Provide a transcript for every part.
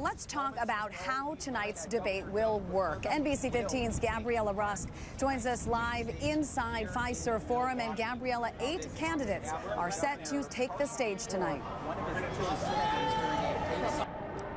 let's talk about how tonight's debate will work. NBC 15's Gabriella Rusk joins us live inside Fiserv Forum. And Gabriella, 8 candidates are set to take the stage tonight.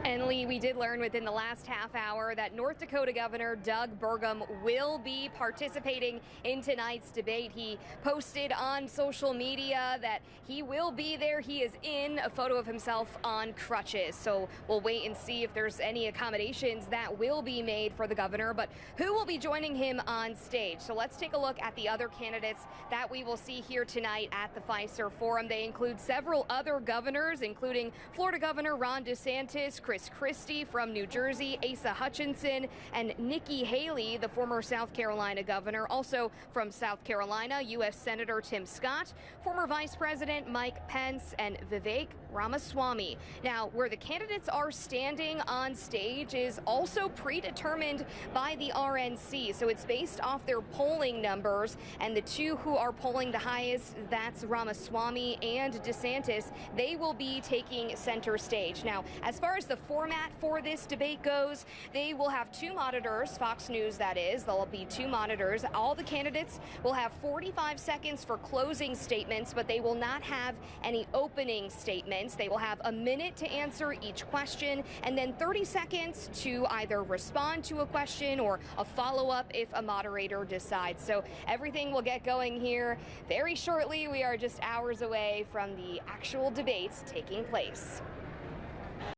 And Lee, we did learn within the last half hour that North Dakota Governor Doug Burgum will be participating in tonight's debate. He posted on social media that he will be there. He is in a photo of himself on crutches. So we'll wait and see if there's any accommodations that will be made for the governor. But who will be joining him on stage? So let's take a look at the other candidates that we will see here tonight at the Fiserv Forum. They include several other governors, including Florida Governor Ron DeSantis, Chris Christie from New Jersey, Asa Hutchinson, and Nikki Haley, the former South Carolina governor. Also from South Carolina, U.S. Senator Tim Scott, former Vice President Mike Pence, and Vivek Ramaswamy. Now, where the candidates are standing on stage is also predetermined by the RNC. So it's based off their polling numbers, and the two who are polling the highest, that's Ramaswamy and DeSantis, they will be taking center stage. Now, as far as the format for this debate goes, they will have 2 monitors, Fox News that is. There'll be 2 monitors. All the candidates will have 45 seconds for closing statements, but they will not have any opening statements. They will have a minute to answer each question and then 30 seconds to either respond to a question or a follow-up if a moderator decides. So everything will get going here very shortly. We are just hours away from the actual debates taking place.